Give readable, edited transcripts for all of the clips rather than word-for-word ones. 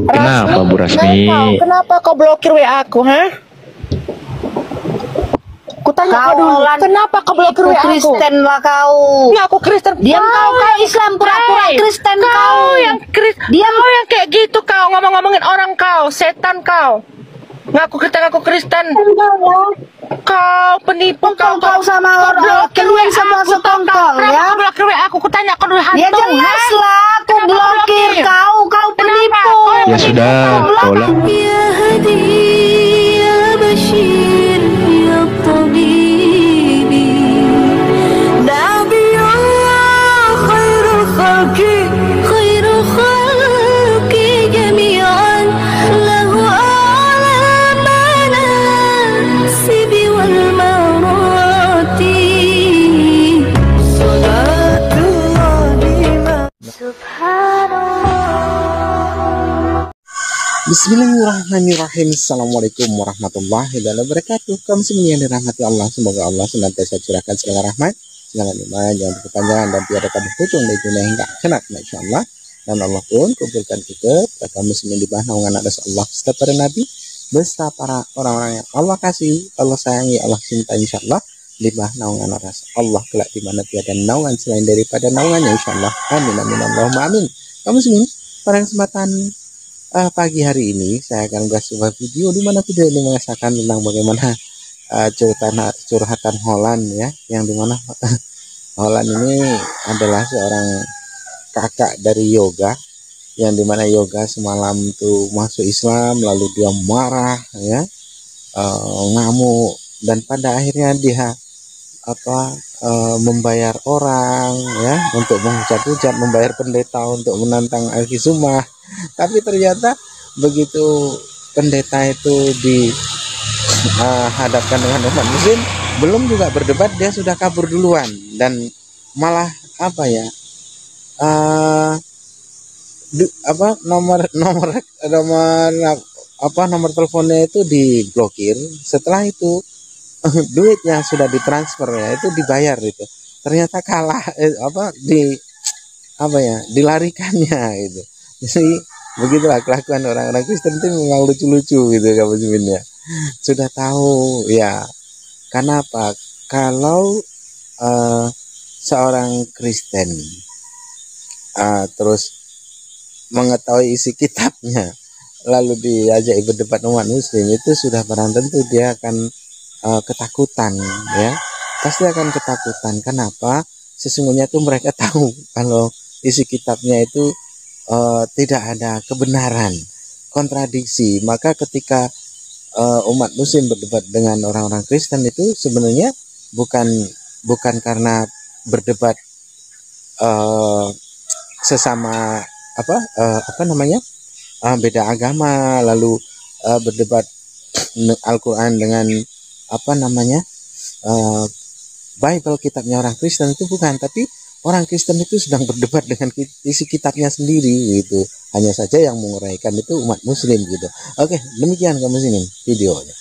Kenapa Bu Rasmi? Kenapa kau blokir WA aku, ha? Kutanya kau dulu, kenapa kau blokir WA aku? Kristen lah kau. Nggak, aku Kristen. Diam kau Islam pura-pura Kristen kau. Yang diam kau yang kayak gitu kau ngomong-ngomongin orang kau, setan kau. Ngaku Kristen. Kau penipu kau sama orang keluar sama setongkol ya. Blokir WA aku, kutanya kau dulu hantu. Ya jelas lah, aku blokir kau penipu. Ya sudah, kaulah. يا هدي يا بشير يا طبيبي نبي الله خير خلق جميعا له أعلى المناسب والمراتب صلاة الله سبحان الله. Bismillahirrahmanirrahim. Assalamualaikum warahmatullahi wabarakatuh. Kaum muslimin yang dirahmati Allah, semoga Allah senantiasa curahkan segala rahmat, segala nikmat, jangan berkepanjangan dan tiada kamu pucung dari dunia hingga akhirat, insyaallah. Dan Allah pun kumpulkan kita kaum muslimin di bawah naungan atas Allah serta para nabi, beserta para orang-orang yang Allah kasih, Allah sayangi, Allah cinta, insyaallah di bawah naungan atas Allah kelak di mana tiada naungan selain daripada naungannya, insyaallah. Amin amin Allahumma amin. Kaum muslimin, pada kesempatan pagi hari ini saya akan membuat sebuah video di mana video ini mengesahkan tentang bagaimana curhatan Holland ya, yang dimana Holland ini adalah seorang kakak dari Yoga, yang dimana Yoga semalam tuh masuk Islam lalu dia marah ya, ngamuk, dan pada akhirnya dia membayar orang ya untuk menghujat-hujat, membayar pendeta untuk menantang Alkisumah. Tapi ternyata begitu pendeta itu dihadapkan dengan umat muslim, belum juga berdebat dia sudah kabur duluan, dan malah nomor teleponnya itu diblokir. Setelah itu duitnya sudah ditransfer ya, itu dibayar itu. Ternyata kalah dilarikannya gitu. Jadi begitulah kelakuan orang-orang Kristen itu memang lucu-lucu gitu kamu sebenarnya. Sudah tahu ya. Kenapa? Kalau seorang Kristen terus mengetahui isi kitabnya lalu diajak berdebat umat muslim, itu sudah barang tentu dia akan ketakutan ya. Pasti akan ketakutan. Kenapa? Sesungguhnya itu mereka tahu kalau isi kitabnya itu tidak ada kebenaran, kontradiksi. Maka ketika umat muslim berdebat dengan orang-orang Kristen itu sebenarnya bukan karena berdebat sesama beda agama, lalu berdebat Al-Quran dengan Bible, kitabnya orang Kristen, itu bukan. Tapi orang Kristen itu sedang berdebat dengan isi kitabnya sendiri gitu. Hanya saja yang menguraikan itu umat muslim gitu. Oke, demikian kamu muslimin videonya.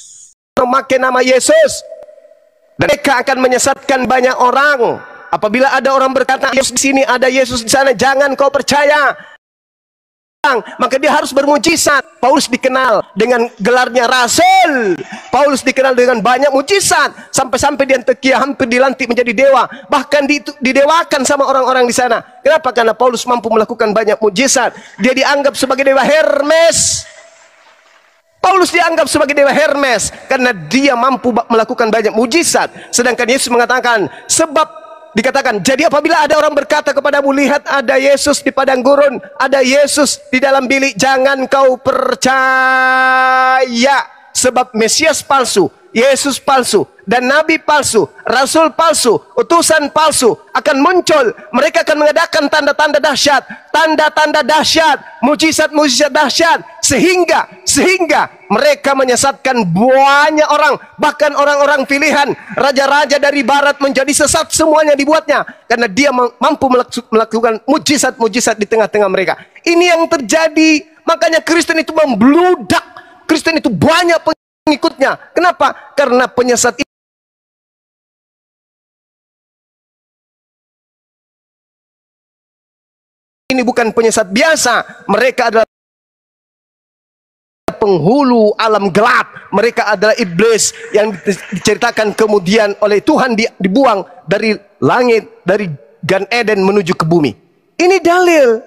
Memakai nama Yesus, mereka akan menyesatkan banyak orang. Apabila ada orang berkata Yesus di sini, ada Yesus di sana, jangan kau percaya. Maka dia harus bermujizat. Paulus dikenal dengan gelarnya rasul. Paulus dikenal dengan banyak mujizat, sampai-sampai dia Antiokhia hampir dilantik menjadi dewa, bahkan didewakan sama orang-orang di sana. Kenapa? Karena Paulus mampu melakukan banyak mujizat. Dia dianggap sebagai dewa Hermes. Paulus dianggap sebagai dewa Hermes karena dia mampu melakukan banyak mujizat. Sedangkan Yesus mengatakan, dikatakan, jadi apabila ada orang berkata kepadamu, lihat ada Yesus di padang gurun, ada Yesus di dalam bilik, jangan kau percaya. Sebab Mesias palsu, Yesus palsu, dan Nabi palsu, Rasul palsu, utusan palsu akan muncul. Mereka akan mengadakan tanda-tanda dahsyat, mujizat-mujizat dahsyat, sehingga mereka menyesatkan banyak orang, bahkan orang-orang pilihan, raja-raja dari barat menjadi sesat, semuanya dibuatnya karena dia mampu melakukan mujizat-mujizat di tengah-tengah mereka. Ini yang terjadi. Makanya Kristen itu membludak, Kristen itu banyak pengikutnya. Kenapa? Karena penyesat ini bukan penyesat biasa. Mereka adalah penghulu alam gelap. Mereka adalah iblis yang diceritakan kemudian oleh Tuhan dibuang dari langit, dari Gan Eden menuju ke bumi. Ini dalil.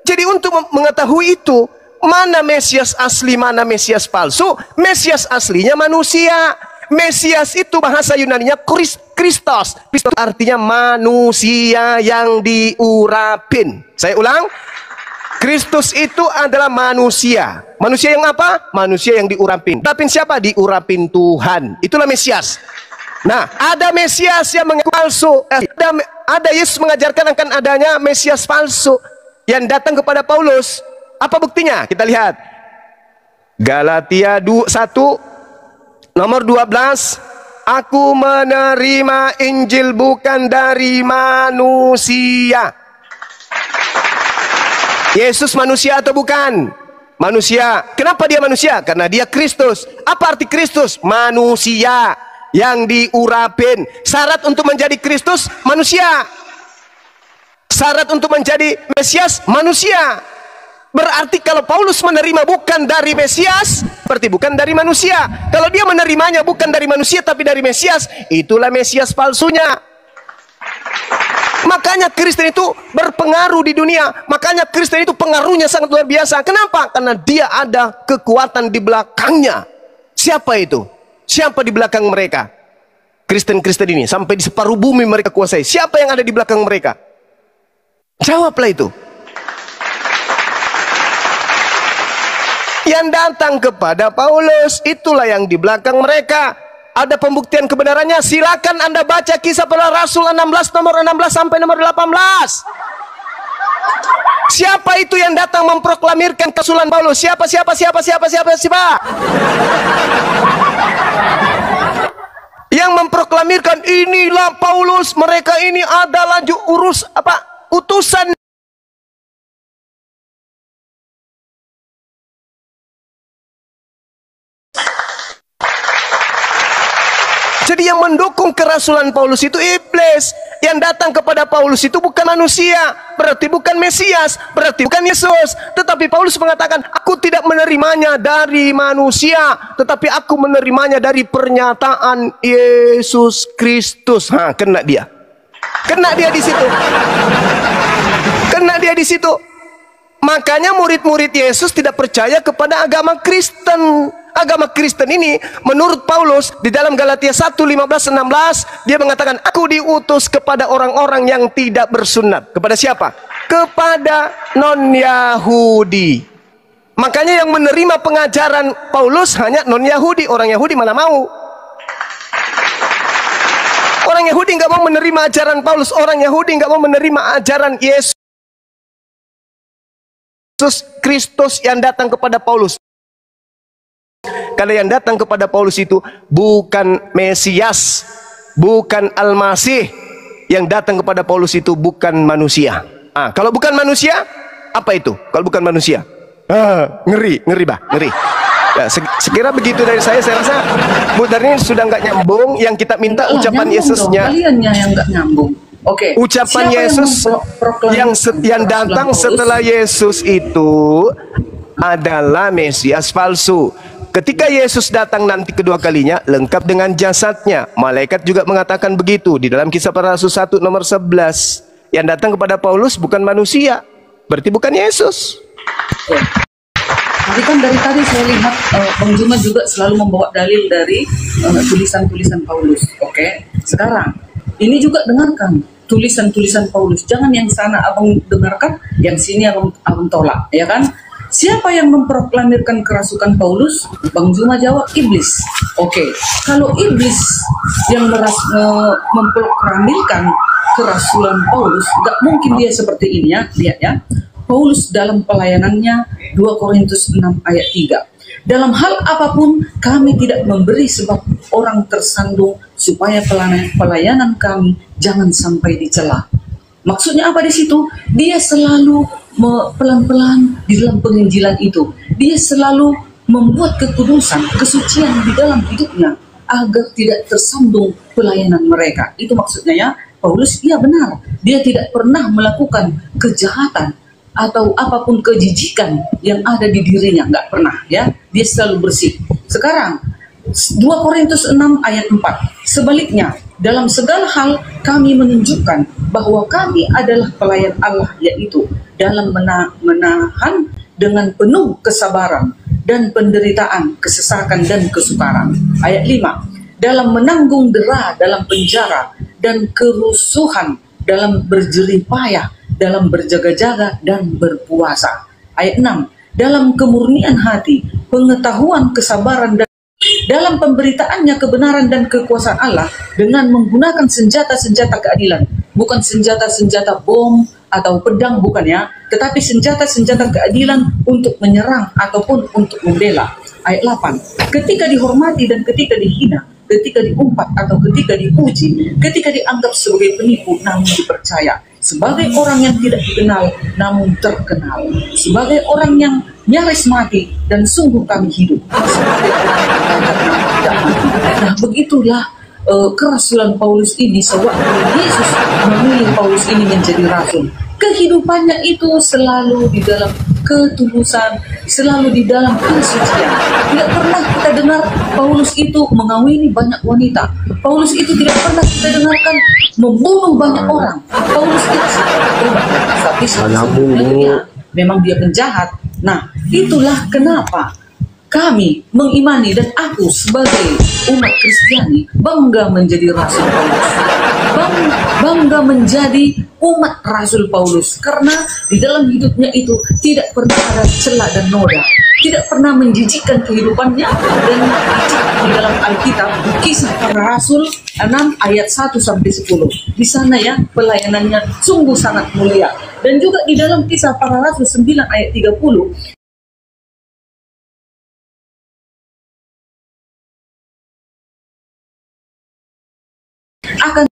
Jadi untuk mengetahui itu, mana Mesias asli, mana Mesias palsu? Mesias aslinya manusia. Mesias itu bahasa Yunaninya Kristos. Kristos artinya manusia yang diurapin. Saya ulang. Kristus itu adalah manusia. Manusia yang apa? Manusia yang diurapin. Diurapin siapa? Diurapin Tuhan. Itulah Mesias. Nah, ada Mesias yang mengaku palsu. Ada Yesus mengajarkan akan adanya Mesias palsu yang datang kepada Paulus. Apa buktinya? Kita lihat. Galatia 1 nomor 12. Aku menerima Injil bukan dari manusia. Yesus manusia atau bukan? Manusia. Kenapa dia manusia? Karena dia Kristus. Apa arti Kristus? Manusia yang diurapin. Syarat untuk menjadi Kristus manusia. Syarat untuk menjadi Mesias manusia. Berarti kalau Paulus menerima bukan dari Mesias, berarti bukan dari manusia. Kalau dia menerimanya bukan dari manusia tapi dari Mesias, itulah Mesias palsunya. Makanya Kristen itu berpengaruh di dunia. Makanya Kristen itu pengaruhnya sangat luar biasa. Kenapa? Karena dia ada kekuatan di belakangnya. Siapa itu? Siapa di belakang mereka? Kristen-Kristen ini sampai di separuh bumi mereka kuasai. Siapa yang ada di belakang mereka? Jawablah itu. Yang datang kepada Paulus, itulah yang di belakang mereka. Ada pembuktian kebenarannya. Silakan Anda baca Kisah Para Rasul 16 nomor 16 sampai nomor 18. Siapa itu yang datang memproklamirkan kerasulan Paulus? Siapa? Yang memproklamirkan inilah Paulus, mereka ini adalah utusan. Jadi yang mendukung kerasulan Paulus itu iblis. Yang datang kepada Paulus itu bukan manusia, berarti bukan Mesias, berarti bukan Yesus. Tetapi Paulus mengatakan, aku tidak menerimanya dari manusia, tetapi aku menerimanya dari pernyataan Yesus Kristus. Kena dia. Kena dia di situ. Kena dia di situ. Makanya murid-murid Yesus tidak percaya kepada agama Kristen. Agama Kristen ini menurut Paulus di dalam Galatia 1:15-16 dia mengatakan, aku diutus kepada orang-orang yang tidak bersunat. Kepada siapa? Kepada non-Yahudi. Makanya yang menerima pengajaran Paulus hanya non-Yahudi. Orang Yahudi mana mau? Orang Yahudi nggak mau menerima ajaran Paulus. Orang Yahudi nggak mau menerima ajaran Yesus Kristus yang datang kepada Paulus. Karena yang datang kepada Paulus itu bukan Mesias, bukan Al-Masih. Yang datang kepada Paulus itu bukan manusia. Kalau bukan manusia, apa itu? Kalau bukan manusia, ngeri, ngeri. Ya, sekira begitu dari saya rasa Bu Darni sudah nggak nyambung. Yang kita minta ucapan Yesusnya. Kaliannya yang nggak nyambung. Oke. Ucapan Siapa Yesus yang datang setelah Yesus itu adalah Mesias palsu. Ketika Yesus datang nanti kedua kalinya lengkap dengan jasadnya. Malaikat juga mengatakan begitu di dalam Kisah Para Rasul 1 nomor 11. Yang datang kepada Paulus bukan manusia, berarti bukan Yesus. Tapi kan dari tadi saya lihat Bang Juma juga selalu membawa dalil dari tulisan-tulisan Paulus. Oke. Sekarang ini juga dengarkan tulisan-tulisan Paulus. Jangan yang sana abang dengarkan, yang sini abang tolak, ya kan? Siapa yang memproklamirkan kerasukan Paulus? Bang Juma jawab, iblis. Oke, kalau iblis yang memproklamirkan kerasulan Paulus, gak mungkin dia seperti ini ya. Lihat ya, Paulus dalam pelayanannya 2 Korintus 6 ayat 3. Dalam hal apapun kami tidak memberi sebab orang tersandung supaya pelayanan kami jangan sampai dicela. Maksudnya apa di situ? Dia selalu pelan-pelan di dalam penginjilan itu. Dia selalu membuat kekudusan, kesucian di dalam hidupnya agar tidak tersandung pelayanan mereka. Itu maksudnya ya. Paulus, iya benar. Dia tidak pernah melakukan kejahatan atau apapun kejijikan yang ada di dirinya, nggak pernah ya, dia selalu bersih. Sekarang 2 Korintus 6 ayat 4, sebaliknya dalam segala hal kami menunjukkan bahwa kami adalah pelayan Allah, yaitu dalam menahan dengan penuh kesabaran dan penderitaan, kesesakan dan kesukaran. Ayat 5, dalam menanggung dera dalam penjara dan kerusuhan, dalam berjerih payah, dalam berjaga-jaga dan berpuasa. Ayat 6, dalam kemurnian hati, pengetahuan, kesabaran, dan dalam pemberitaannya kebenaran dan kekuasaan Allah dengan menggunakan senjata-senjata keadilan, bukan senjata-senjata bom atau pedang, bukan ya, tetapi senjata-senjata keadilan untuk menyerang ataupun untuk membela. Ayat 8, ketika dihormati dan ketika dihina, ketika diumpat atau ketika dipuji, ketika dianggap sebagai penipu namun dipercaya, sebagai orang yang tidak dikenal namun terkenal, sebagai orang yang nyaris mati dan sungguh kami hidup, sebagai orang yang tidak mati. Nah, begitulah kerasulan Paulus ini sewaktu Yesus memilih Paulus ini menjadi rasul. Kehidupannya itu selalu di dalam ketulusan, selalu di dalam kesucian. Tidak pernah kita dengar Paulus itu mengawini banyak wanita. Paulus itu tidak pernah kita dengarkan membunuh banyak orang. Paulus itu tapi sebenarnya memang dia penjahat. Nah, itulah kenapa kami mengimani dan aku sebagai umat Kristiani bangga menjadi Rasul Paulus. Bangga menjadi umat Rasul Paulus karena di dalam hidupnya itu tidak pernah ada celah dan noda, tidak pernah menjijikkan kehidupannya, dan di dalam Alkitab Kisah Para Rasul 6 ayat 1 sampai 10. Di sana ya pelayanannya sungguh sangat mulia. Dan juga di dalam Kisah Para Rasul 9 ayat 30 akan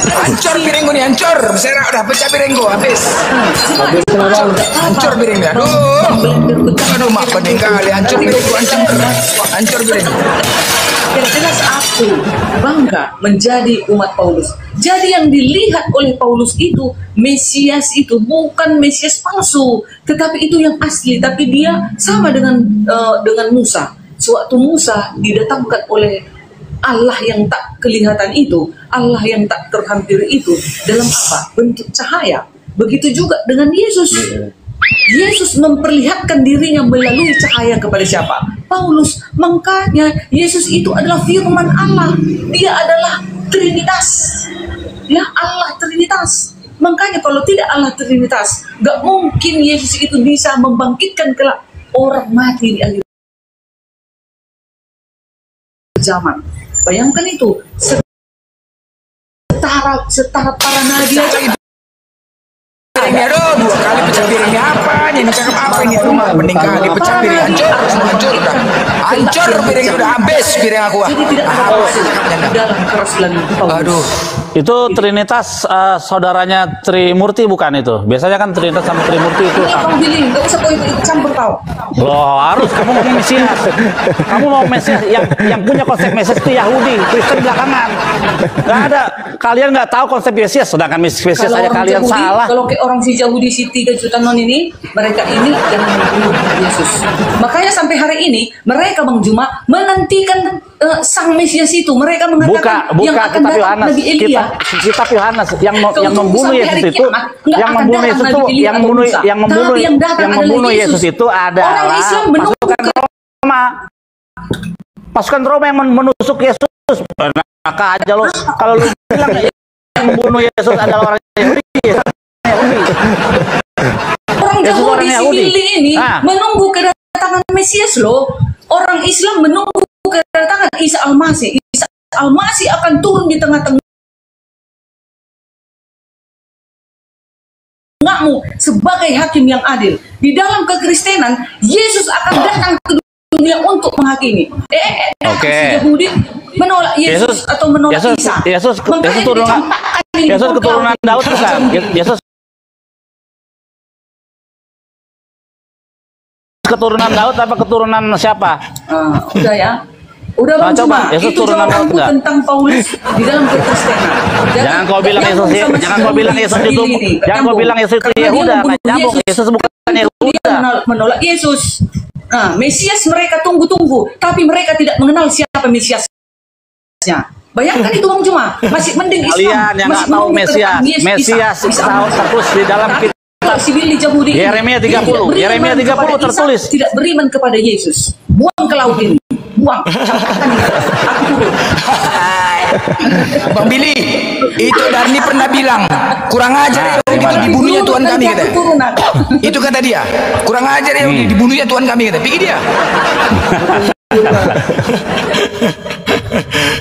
hancur piringku nih, hancur. Saya udah pecah piringku habis. Hancur piringnya. Aduh, mak pening kali, hancur piringku, hancur piring. Jelas aku bangga menjadi umat Paulus. Jadi yang dilihat oleh Paulus itu, Mesias itu bukan Mesias palsu, tetapi itu yang asli. Tapi dia sama dengan Musa. Sewaktu Musa didatangkan oleh Allah yang tak kelihatan itu, Allah yang tak terhampiri itu, dalam apa? Bentuk cahaya. Begitu juga dengan Yesus. Yesus memperlihatkan dirinya melalui cahaya kepada siapa? Paulus. Makanya Yesus itu adalah firman Allah. Dia adalah Trinitas. Ya, Allah Trinitas. Makanya kalau tidak Allah Trinitas, gak mungkin Yesus itu bisa membangkitkan kelak orang mati di akhir zaman. Bayangkan itu, setara para nabi aja. Piringnya aduh, 2 kali pecah piringnya apa? Ini cakep apa ini rumah? Pening kali pecah piring, hancur, hancur udah. Hancur piringnya udah habis piring aku. Jadi tidak ada dalam kerasulan Paulus. Aduh. Itu Trinitas saudaranya Trimurti bukan itu? Biasanya kan Trinitas sama Trimurti itu. Ini kamu pilih, nggak usah kau ikut campur kau. Loh, harus kamu mau Mesias. Kamu mau Mesias yang punya konsep Mesias itu Yahudi, Kristen belakangan. Nggak ada, kalian nggak tahu konsep Mesias, sedangkan Mesias aja kalian Yahudi, salah. Kalau ke orang si Yahudi si 3 juta non ini, mereka ini yang membunuh Yesus. Makanya sampai hari ini mereka Bang Juma menantikan sang Mesias itu. Mereka mengatakan yang akan datang Nabi Elia. Kitab Yohanes yang membunuh Yesus itu, yang membunuh Yesus itu adalah pasukan Roma yang menusuk Yesus. Maka aja lo kalau lu bilang yang membunuh Yesus adalah orang Yahudi. Orang Yahudi ini menunggu kedatangan Mesias loh. Orang Islam menunggu kedatangan Isa Al-Masih. Isa Al-Masih akan turun di tengah-tengah sebagai hakim yang adil. Di dalam kekristenan, Yesus akan datang ke dunia untuk menghakimi. Yahudi menolak Yesus atau menolak Isa. Yesus keturunan Daud bukan? Yesus keturunan Daud apa keturunan siapa? Udah ya. Udah Bang coba, Cuma, Yesus itu turunan laut jawabanku nggak? tentang Paulus di dalam kekristenan. Jangan kau bilang Yesus, jangan kau bilang Yesus itu, jangan kau bilang Yesus itu Yehuda, nggak nyambung. Yesus bukan Dia Yehuda. menolak Yesus. Nah, Mesias mereka tunggu-tunggu, tapi mereka tidak mengenal siapa Mesiasnya. Bayangkan itu Bang Cuma, masih mending Islam. Kalian yang nggak tahu Mesias, Mesias tahu tertulis di dalam kitab Yeremia 30, Yeremia 30 tertulis. Tidak beriman kepada Yesus, buang ke laut ini, buang. Aku turun. Bang Billy, itu Darni pernah bilang kurang ajar ya gitu dibunuhnya Tuhan kami kata. Itu kata dia, kurang ajar ya dibunuhnya Tuhan kami kata. Pikir dia.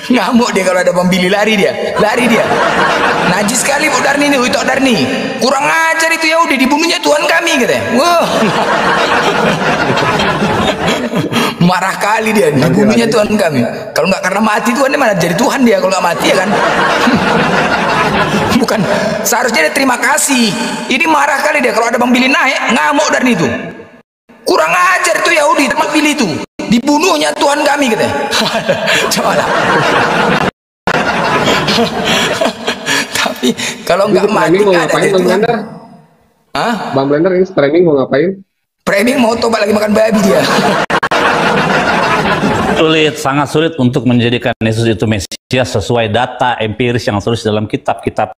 Ngamuk dia kalau ada Bang Billy, lari dia. Najis sekali Bu Darni ini, itu Darni. Kurang ajar itu Yahudi dibunuhnya Tuhan kami kata. Wah. Marah kali dia, dibunuhnya Tuhan kami. Kalau nggak karena mati Tuhan dia mana jadi Tuhan dia kalau nggak mati ya kan? Bukan, seharusnya dia terima kasih. Ini marah kali dia kalau ada Bang Billy naik, ngamuk Darni itu. Kurang ajar tuh Yahudi, tempat Billy itu. Dibunuhnya Tuhan kami katanya. Coba lah. Tapi kalau nggak mati nggak ada Tuhan. Hah? Bang Blender ini streaming mau ngapain? Framing mau tobat lagi makan babi dia. Sulit, sangat sulit untuk menjadikan Yesus itu Mesias sesuai data empiris yang tertulis dalam kitab-kitab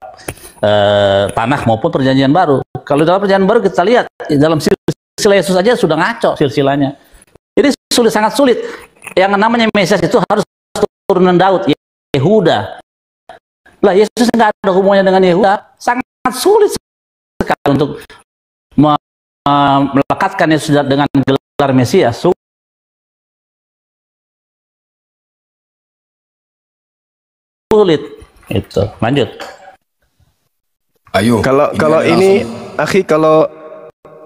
Tanakh maupun Perjanjian Baru. Kalau dalam Perjanjian Baru kita lihat dalam silsilah Yesus saja sudah ngaco silsilahnya. Jadi sulit, sangat sulit. Yang namanya Mesias itu harus turunan Daud, Yehuda. Lah Yesus nggak ada hubungannya dengan Yehuda. Sangat sulit sekali untuk melekatkan Yesus dengan gelar Mesias. Sulit. Itu. Lanjut. Ayo. Kalau ini, akhi, kalau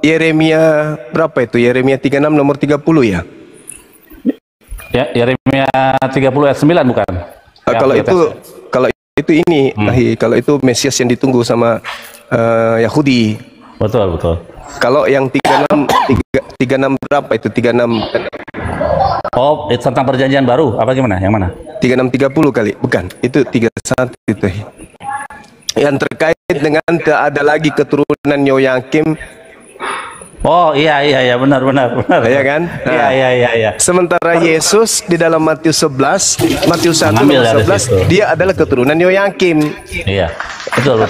Yeremia berapa itu? Yeremia 36 nomor 30 ya? Ya, Yeremia 30 ayat 9 bukan? Kalau itu ini, akhi, kalau itu Mesias yang ditunggu sama Yahudi. Betul. Kalau yang 36 berapa itu? 36. Oh, itu tentang Perjanjian Baru apa gimana? Yang mana? 36:30 kali, bukan? Itu 31 itu. Yang terkait dengan tak ada lagi keturunan Yoyakim. Oh iya benar. Ya kan? Iya. Sementara Yesus di dalam Matius 1 ayat 11 dia adalah keturunan Yoyakim. Iya. Betul.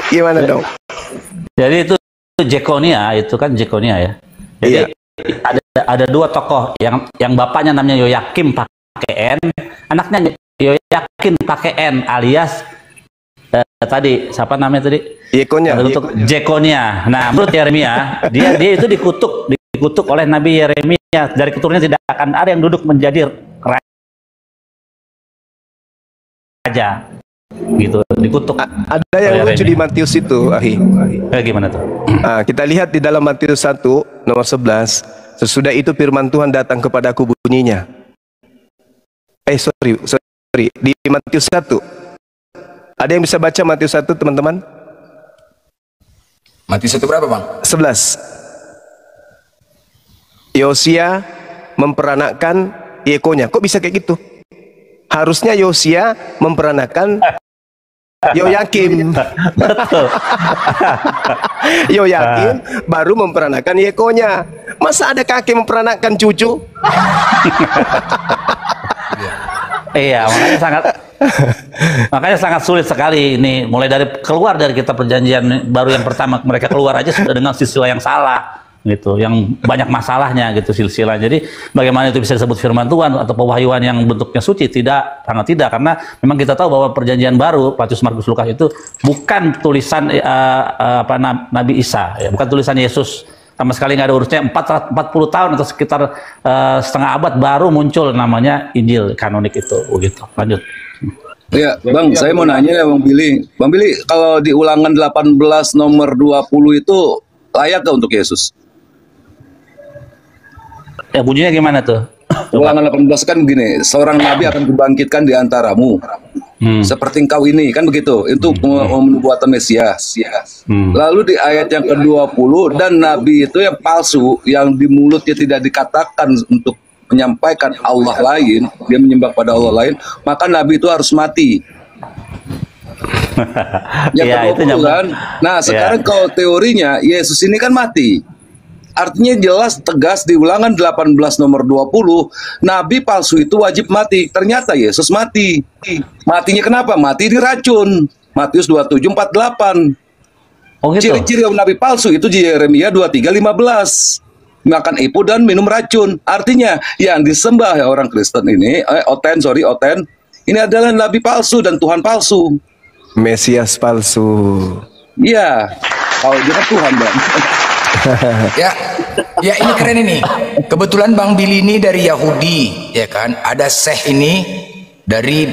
Gimana dong? Jadi itu Jekonia, itu kan Jekonia ya. Jadi ada dua tokoh yang bapaknya namanya Yoyakim pakai N, anaknya Yoyakin pakai N alias tadi siapa namanya tadi? Jekonia. Nah, menurut Yeremia, dia itu dikutuk oleh Nabi Yeremia, dari keturunannya tidak akan ada yang duduk menjadi raja. Gitu, dikutuk. Ada yang lucu di Matius itu, akhi. Gimana tuh? Kita lihat di dalam Matius 1 nomor 11, sesudah itu firman Tuhan datang kepadaku bunyinya. Sorry, di Matius 1. Ada yang bisa baca Matius 1, teman-teman? Matius 1 berapa, Bang? 11. Yosia memperanakkan Yekonya. Kok bisa kayak gitu? Harusnya Yosia memperanakkan Yoyakim. Betul. Yoyakim baru memperanakkan Yekonya. Masa ada kakek memperanakkan cucu? Iya, makanya sangat sulit sekali ini. Mulai dari keluar dari kitab Perjanjian Baru yang pertama, mereka keluar aja sudah dengan silsilah yang salah, gitu, yang banyak masalahnya, gitu, silsilah. Jadi bagaimana itu bisa disebut firman Tuhan atau pewahyuan yang bentuknya suci? Tidak, sangat tidak, karena memang kita tahu bahwa Perjanjian Baru, Matius, Markus, Lukas itu bukan tulisan Nabi Isa, ya, bukan tulisan Yesus. Sama sekali nggak ada urusnya. 40 tahun atau sekitar setengah abad baru muncul namanya Injil kanonik itu, begitu. Lanjut. Ya, Bang, saya mau nanya ya, Bang Billy. Bang Billy, kalau di Ulangan 18 nomor 20 itu layak nggak untuk Yesus? Ya, bunyinya gimana tuh? Ulangan 18 kan begini, seorang nabi akan dibangkitkan di antaramu. Seperti engkau ini, kan begitu. Itu penubuatan Mesias. Lalu di ayat yang ke-20, dan nabi itu yang palsu, yang di mulutnya tidak dikatakan untuk menyampaikan Allah lain, dia menyembah pada Allah lain, maka Nabi itu harus mati. Yang Ya, itu ke-20 kan. Nah, sekarang kalau teorinya Yesus ini kan mati. Artinya jelas tegas di Ulangan 18 nomor 20, nabi palsu itu wajib mati. Ternyata Yesus mati. Matinya kenapa? Mati diracun. Matius 27:48. Oh gitu. Ciri-ciri nabi palsu itu di Yeremia 23:15. Makan ipu dan minum racun. Artinya yang disembah orang Kristen ini, Oten. Ini adalah nabi palsu dan Tuhan palsu. Mesias palsu. Iya. Kalau dia kan Tuhan, Bang. Ya ini keren ini. Kebetulan Bang Billy ini dari Yahudi, ya kan? Ada Syekh ini dari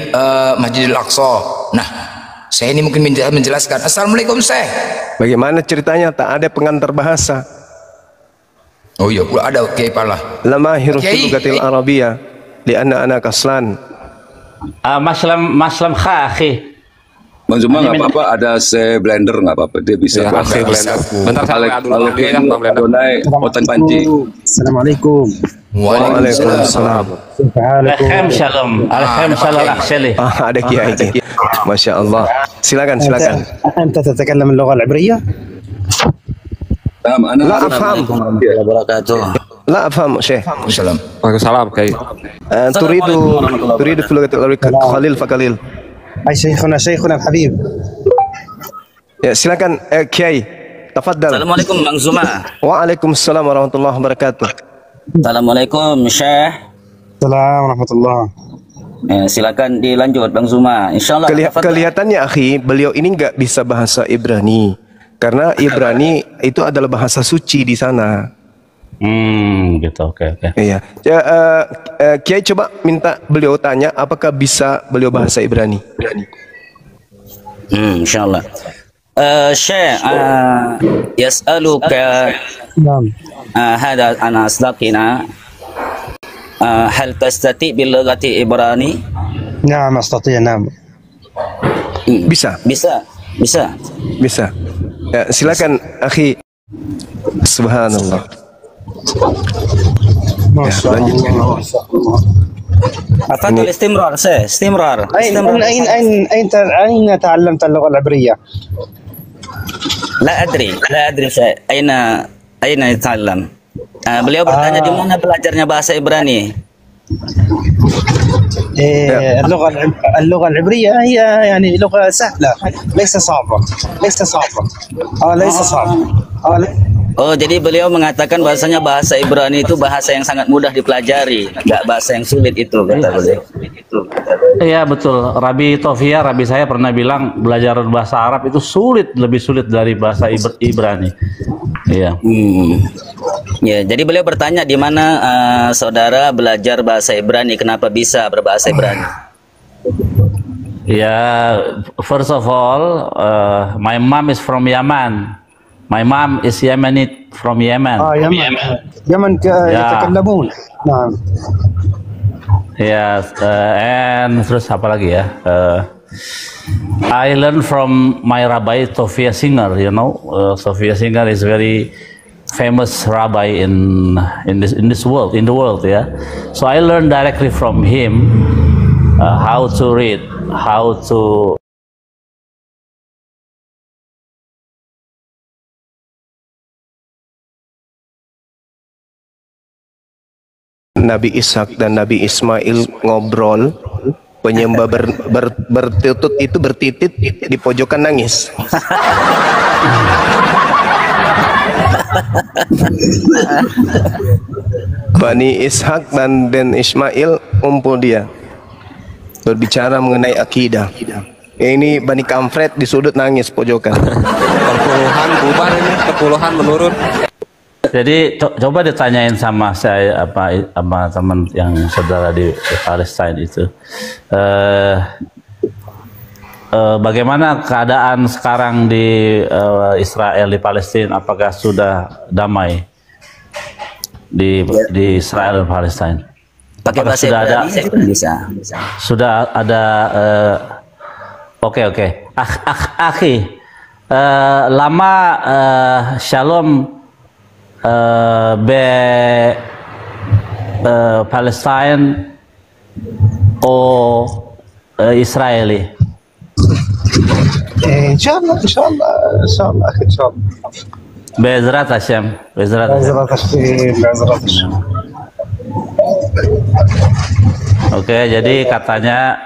Masjidil Aqsa. Nah, Syekh ini mungkin menjelaskan. Assalamualaikum Syekh. Bagaimana ceritanya? Tak ada pengantar bahasa. Oh iya, ada Kiai Pala. Lama hirusul lugatil Arabiyah lianna ana kaslan. Maslam akhi. Bang Zuma nggak apa-apa, ada blender nggak apa-apa, dia bisa. Ya, bahasa. blender. Bentar saya dulu dia ya, Bang Blender. Oten Panci. Assalamualaikum. Waalaikumsalam. Alhamdulillah shalom. Alhamdulillah akhsali. Ada kiai. Masya Allah. Silakan. أنت تتكلم اللغة العبرية؟ Nah, لا أفهم. لا أفهم شيخ. Salam. Waalaikumsalam, Kiai. تريد في اللغة العربية قليل فقليل. أي شيخنا الحبيب. Ya, silakan Kiai. Tafadhal. Assalamualaikum Bang Zuma. Waalaikumsalam warahmatullahi wabarakatuh. Assalamualaikum Syekh. Assalamualaikum warahmatullahi. Silakan dilanjut Bang Zuma. Insyaallah. Kelihatannya akhi, beliau ini nggak bisa bahasa Ibrani. Karena Ibrani itu adalah bahasa suci di sana. Gitu. Oke. Iya. Kiai coba minta beliau tanya apakah bisa beliau bahasa Ibrani. Insyaallah. Syekh, yas'aluka hada ana aslaqina hal tastati bil lughati Ibrani? نعم أستطيع نعم. Bisa. Ya, silakan akhi. Subhanallah. ما شاء الله. أفضل استمرار. أين تعلمت اللغة العبرية؟ لا أدري Syekh. أين يتعلم؟ Beliau bertanya di mana belajarnya bahasa Ibrani. اللغة العبرية هي يعني لغة سهلة، ليس صعبة. ليس صعبة. Oh, jadi beliau mengatakan bahasanya bahasa Ibrani itu bahasa yang sangat mudah dipelajari, nggak bahasa yang sulit itu, kata beliau. Iya betul. Rabi Tofia, Rabi saya pernah bilang belajar bahasa Arab itu lebih sulit dari bahasa Ibrani. Iya. Ya, jadi beliau bertanya di mana saudara belajar bahasa Ibrani, kenapa bisa berbahasa Ibrani? Ya, first of all, my mom is from Yaman. My mom is Yemeni from Yemen. يمن يتكلمون. نعم. Yes, and terus apa lagi ya? I learned from my Rabbi Tofia Singer. Tofia Singer is very famous rabbi in the world. Yeah. So I learned directly from him how to read, how to. Nabi Ishak dan Nabi Ismail ngobrol, penyembah bertutut itu bertitit di pojokan nangis. Bani Ishak dan Ismail kumpul dia berbicara mengenai akidah. Ini Bani Kamfret di sudut nangis pojokan. Perpuluhan bubar ini, perpuluhan menurun. Jadi coba ditanyain sama saya sama teman yang saudara di Palestina itu, bagaimana keadaan sekarang di Israel di Palestina? Apakah sudah damai di Israel dan Palestina? Pakai bahasa Ibrani bisa. Sudah ada. Oke. Akhi, lama shalom. Palestine or Israeli? إن شاء الله إن شاء الله إن شاء الله إن شاء الله. Be'ezrat Hashem, Be'ezrat Hashem. بعزرات الشيء بعزرات الشيء. Oke, jadi katanya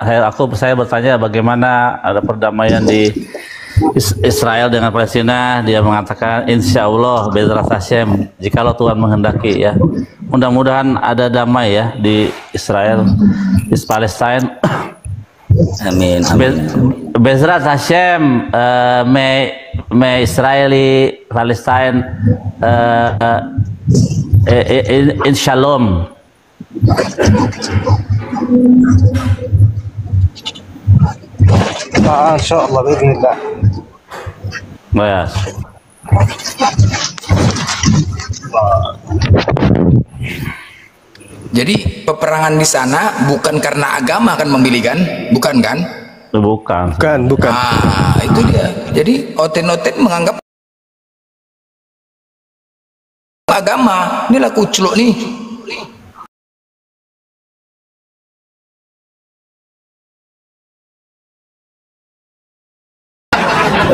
saya bertanya bagaimana ada perdamaian di Israel dengan Palestina. Dia mengatakan insya Allah Be'ezrat Hashem, jikalau Tuhan menghendaki ya. Mudah-mudahan ada damai ya di Israel, di Palestina. Amin. Amin. Be'ezrat Hashem, may Israeli Palestine in shalom. إن شاء الله بإذن الله. Yes. Jadi peperangan di sana bukan karena agama kan memilih kan? Bukan kan? Bukan. Bukan. Ah, itu dia. Jadi oten-oten menganggap agama. Inilah kucluk nih.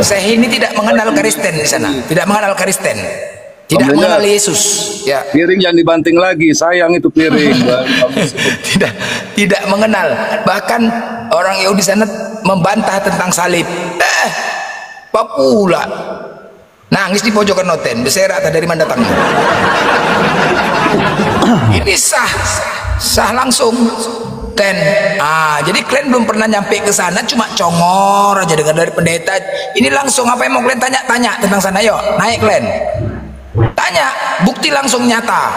Saya ini tidak mengenal Kristen di sana, tidak mengenal Kristen, tidak mengenal Yesus. Ya. Piring yang dibanting lagi, sayang itu piring. tidak mengenal. Bahkan orang Yahudi sana membantah tentang salib. Apa pula? Nangis di pojokan noten, berserak dari mana datangnya? Ini sah langsung. Jadi kalian belum pernah nyampe ke sana, cuma congor aja dengar dari pendeta. Ini langsung apa yang mau kalian tanya tentang sana? Yuk, naik kalian. Tanya, bukti langsung nyata.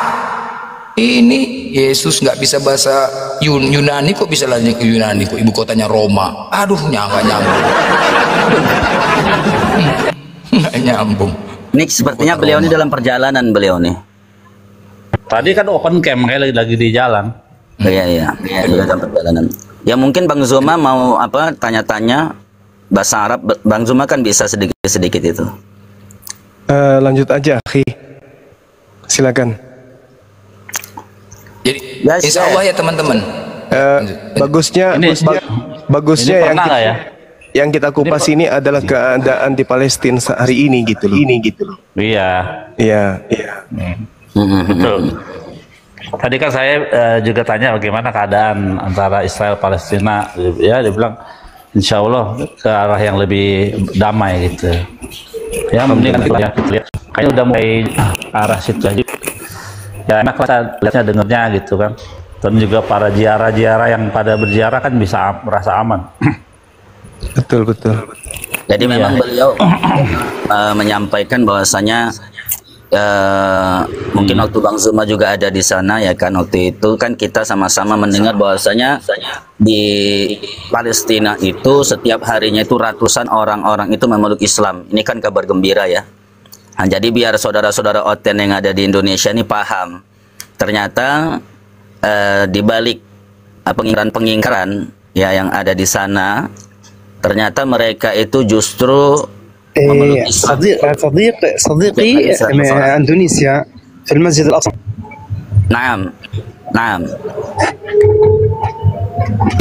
Ini Yesus nggak bisa bahasa Yunani, kok bisa lagi ke Yunani? Kok ibu kotanya Roma? Aduh, nggak nyambung. Nggak nyambung. Ini sepertinya beliau ini dalam perjalanan beliau nih. Tadi kan open cam, kayak lagi di jalan. Iya, dalam perjalanan. Ya mungkin Bang Zuma mau apa tanya-tanya bahasa Arab. Bang Zuma kan bisa sedikit itu. Lanjut aja, Akhi. Silakan. Jadi insya Allah ya teman-teman. Bagusnya yang kita kupas ini adalah keadaan di Palestina hari ini gitu loh. Iya. Betul. Tadi kan saya juga tanya bagaimana keadaan antara Israel Palestina, ya dia bilang insya Allah ke arah yang lebih damai gitu. Ya mending kan kita lihat, kayaknya udah mulai arah situ aja. Ya enak lah lihatnya dengernya gitu kan. Dan juga para ziarah-ziarah yang pada berziarah kan bisa merasa aman. Betul. Jadi memang beliau menyampaikan bahwasanya mungkin waktu Bang Zuma juga ada di sana ya kan, waktu itu kan kita sama-sama mendengar bahwasanya di Palestina itu setiap harinya itu ratusan orang-orang itu memeluk Islam. Ini kan kabar gembira ya. Nah, jadi biar saudara-saudara Oten yang ada di Indonesia ini paham, ternyata di balik pengingkaran ya yang ada di sana, ternyata mereka itu justru صديقي اندونيسيا في المسجد الاقصى. نعم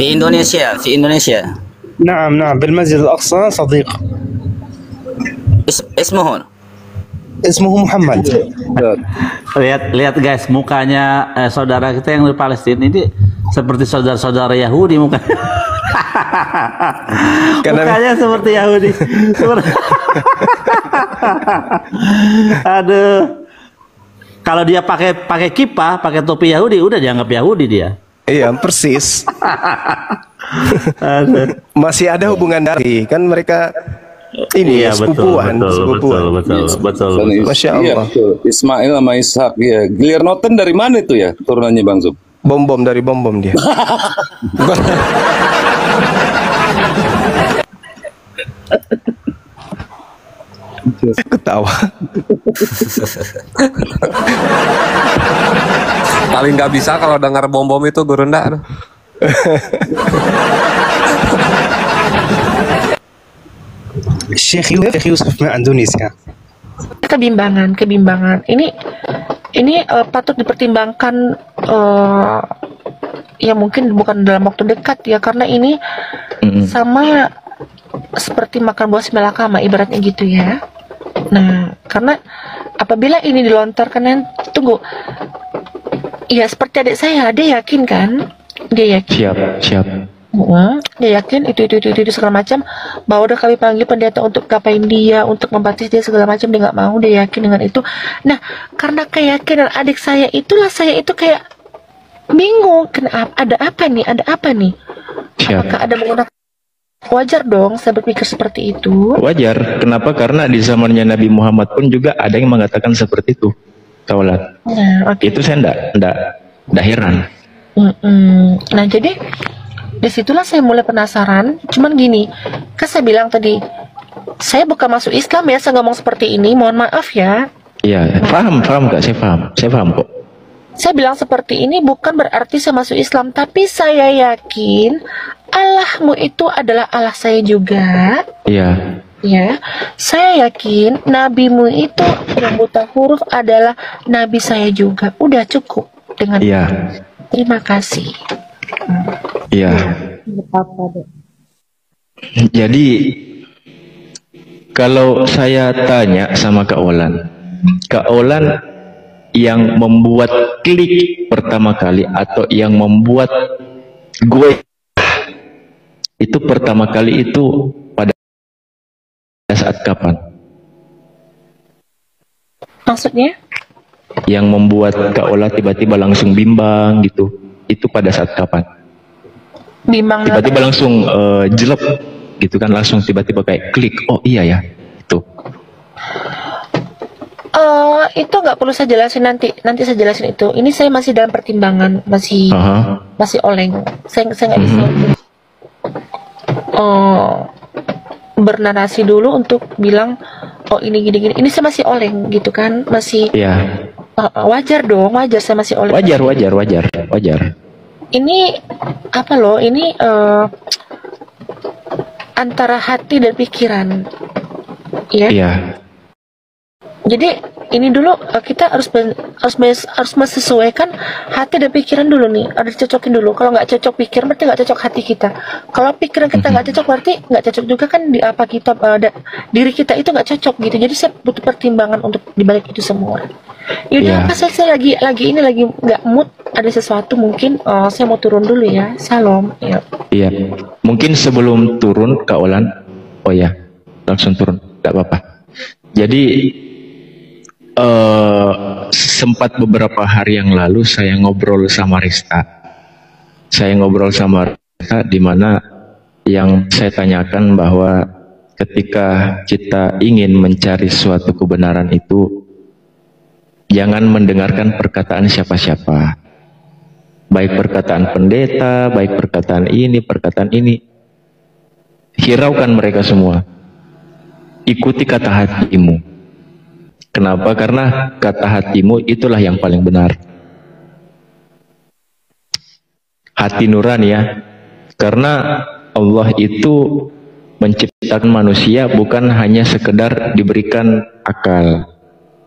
في اندونيسيا نعم بالمسجد الاقصى صديق اسمه محمد. Lihat guys, mukanya saudara kita yang di Palestina ini seperti saudara-saudara Yahudi mukanya. Mukanya seperti Yahudi. Aduh. Kalau dia pakai kippah, pakai topi Yahudi, udah dianggap Yahudi dia. Iya, persis. Masih ada hubungan darah, kan mereka ini iya, sepupuan. Betul. Masya Allah. Iya, Ismail sama Ishak ya. Gilir Noten dari mana itu ya turunannya Bang Zub? Dari bom dia. Ketawa. Paling nggak bisa kalau dengar bom itu Gurunda. Syekh Yusuf Indonesia. Kebimbangan. Ini patut dipertimbangkan ya mungkin bukan dalam waktu dekat ya, karena ini sama seperti makan buah semalakama ibaratnya gitu ya. Nah, karena apabila ini dilontarkan, tunggu, ya seperti adik saya, dia yakin kan, dia yakin. Siap. Dia yakin itu segala macam, bahwa udah kami panggil pendeta untuk ngapain dia, untuk membaptis dia segala macam, dia nggak mau, dia yakin dengan itu. Nah, karena keyakinan adik saya itulah saya itu kayak bingung, kenapa, ada apa nih? Apakah ada menggunakan? Wajar dong saya berpikir seperti itu. Wajar. Kenapa? Karena di zamannya Nabi Muhammad pun juga ada yang mengatakan seperti itu. Kaulat. Nah, Itu saya ndak heran. Nah, jadi disitulah saya mulai penasaran. Cuman gini, kan saya bilang tadi, saya bukan masuk Islam ya, saya ngomong seperti ini, mohon maaf ya. Iya, paham Kak, saya paham kok. Saya bilang seperti ini bukan berarti saya masuk Islam, tapi saya yakin Allahmu itu adalah Allah saya juga. Iya. Ya, saya yakin nabimu itu yang buta huruf adalah nabi saya juga. Udah cukup dengan Iya. terima kasih. Iya. Jadi kalau saya tanya sama Kak Olan yang membuat klik pertama kali atau yang membuat gue itu pertama kali itu pada saat kapan? Maksudnya? Yang membuat Kak Ola tiba-tiba langsung bimbang gitu, itu pada saat kapan? Bimbang tiba-tiba langsung jelek gitu kan, langsung tiba-tiba kayak klik, oh iya ya itu. Itu nggak perlu saya jelasin, nanti saya jelasin itu. Ini saya masih dalam pertimbangan, masih oleng. Saya nggak bisa bernarasi dulu untuk bilang oh ini gini. Ini saya masih oleng gitu kan, masih. Wajar dong, wajar saya masih oleng. Wajar. Ini apa loh? Ini antara hati dan pikiran, ya. Iya. Jadi ini dulu kita harus menyesuaikan hati dan pikiran dulu nih, harus cocokin dulu. Kalau nggak cocok pikiran berarti nggak cocok hati kita. Kalau pikiran kita nggak cocok berarti nggak cocok juga kan di apa kita, diri kita itu nggak cocok gitu. Jadi saya butuh pertimbangan untuk dibalik itu semua. Yaudah, saya lagi nggak mood, ada sesuatu mungkin. Saya mau turun dulu ya. Salam. Iya. Mungkin sebelum turun Kak Olan, oh ya langsung turun, nggak apa-apa. Jadi sempat beberapa hari yang lalu saya ngobrol sama Rista. Di mana yang saya tanyakan bahwa ketika kita ingin mencari suatu kebenaran itu, jangan mendengarkan perkataan siapa-siapa. Baik perkataan pendeta, baik perkataan ini. Hiraukan mereka semua. Ikuti kata hatimu. Kenapa? Karena kata hatimu itulah yang paling benar. Hati nurani ya. Karena Allah itu menciptakan manusia bukan hanya sekedar diberikan akal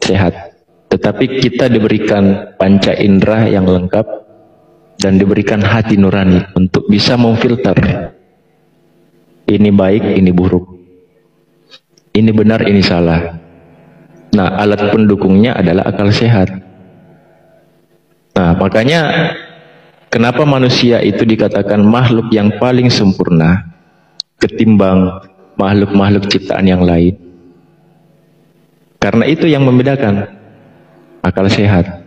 sehat, tetapi kita diberikan panca indera yang lengkap dan diberikan hati nurani untuk bisa memfilter. Ini baik, ini buruk. Ini benar, ini salah. Nah, alat pendukungnya adalah akal sehat. Nah, makanya kenapa manusia itu dikatakan makhluk yang paling sempurna ketimbang makhluk-makhluk ciptaan yang lain. Karena itu yang membedakan, akal sehat.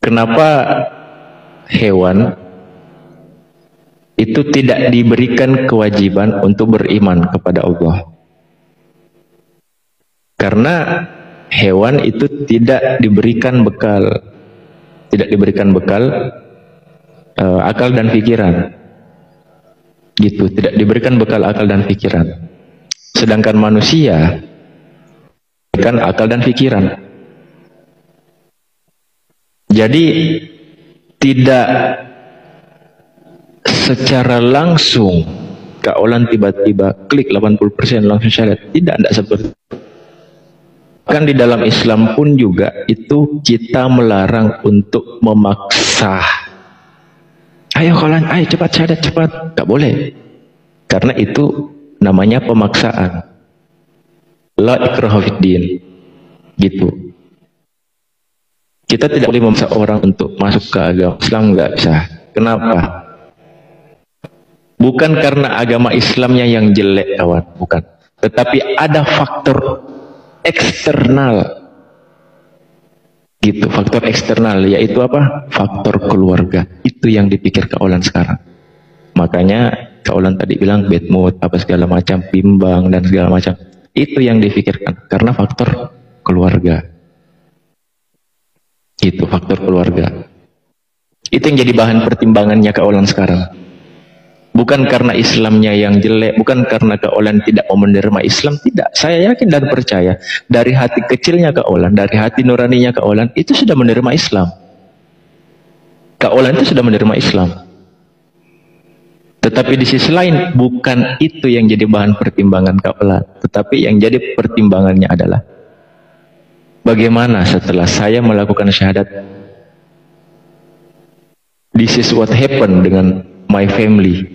Kenapa hewan itu tidak diberikan kewajiban untuk beriman kepada Allah? Karena hewan itu tidak diberikan bekal, akal dan pikiran, gitu. Tidak diberikan bekal akal dan pikiran. Sedangkan manusia diberikan akal dan pikiran. Jadi tidak secara langsung Kak Olan tiba-tiba klik 80% langsung saya lihat. Tidak seperti itu. Bahkan di dalam Islam pun juga itu kita melarang untuk memaksa. Ayo kalian, ayo cepat syahadat cepat. Gak boleh. Karena itu namanya pemaksaan. La ikraha fiddin. Gitu. Kita tidak boleh memaksa orang untuk masuk ke agama Islam, nggak bisa. Kenapa? Bukan karena agama Islamnya yang jelek, kawan, bukan. Tetapi ada faktor eksternal, gitu. Faktor eksternal yaitu apa? Faktor keluarga. Itu yang dipikir Kak Olan sekarang. Makanya Kak Olan tadi bilang bad mood, apa segala macam, bimbang dan segala macam. Itu yang difikirkan karena faktor keluarga. Itu faktor keluarga. Itu yang jadi bahan pertimbangannya Kak Olan sekarang. Bukan karena Islamnya yang jelek, bukan karena Kak Olan tidak mau menerima Islam, tidak. Saya yakin dan percaya dari hati kecilnya Kak Olan, dari hati nuraninya Kak Olan itu sudah menerima Islam. Kak Olan itu sudah menerima Islam. Tetapi di sisi lain bukan itu yang jadi bahan pertimbangan Kak Olan, tetapi yang jadi pertimbangannya adalah bagaimana setelah saya melakukan syahadat, this is what happened dengan my family.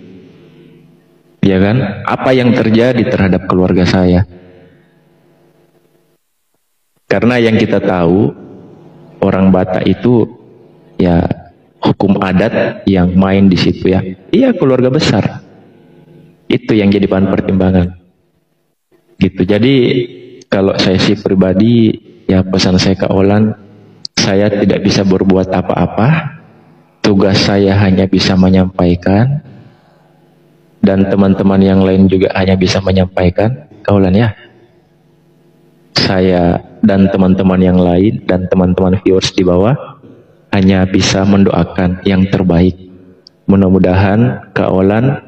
Ya kan? Apa yang terjadi terhadap keluarga saya? Karena yang kita tahu orang Batak itu ya hukum adat yang main di situ ya. Iya, keluarga besar. Itu yang jadi bahan pertimbangan. Gitu. Jadi kalau saya sih pribadi ya pesan saya ke Olan, saya tidak bisa berbuat apa-apa. Tugas saya hanya bisa menyampaikan. Dan teman-teman yang lain juga hanya bisa menyampaikan. Kaulan ya, saya dan teman-teman yang lain dan teman-teman viewers di bawah hanya bisa mendoakan yang terbaik. Mudah-mudahan Kaulan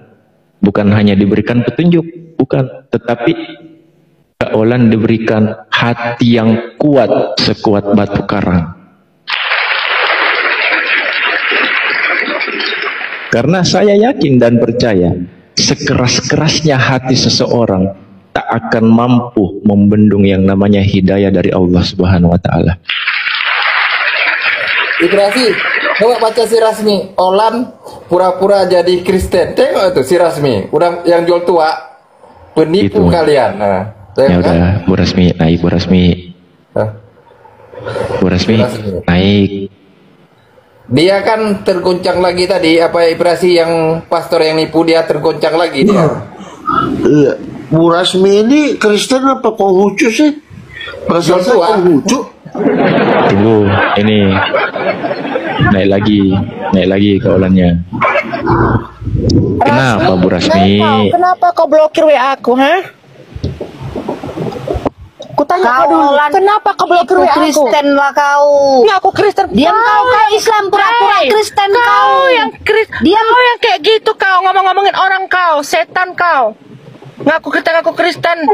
bukan hanya diberikan petunjuk, bukan, tetapi Kaulan diberikan hati yang kuat sekuat batu karang. Karena saya yakin dan percaya sekeras-kerasnya hati seseorang tak akan mampu membendung yang namanya hidayah dari Allah Subhanahu wa taala. Ibrasi, coba baca si Rasmi. Olan pura-pura jadi Kristen. Tengok itu si Rasmi, udah yang jual tua, penipu itu kalian. Nah, ya udah, kan? Bu Rasmi, naik Bu Rasmi. Bu Rasmi, naik. Dia kan tergoncang lagi tadi, apa Ibrasi yang pastor yang nipu dia tergoncang lagi dia. Iya, Bu Rasmi ini Kristen apa Konghucu sih? Perasaan saya Konghucu. Tunggu, ini naik lagi kaulannya. Kenapa Bu Rasmi? Kenapa kau blokir WA aku, ha? Kutanya kau dulu, kenapa kau blokir WA aku? Kristen lah kau. Ya aku Kristen. Diam kau Islam pura-pura Kristen kau. Yang diam kau yang kayak gitu kau ngomongin orang kau, setan kau. Ngaku Kristen.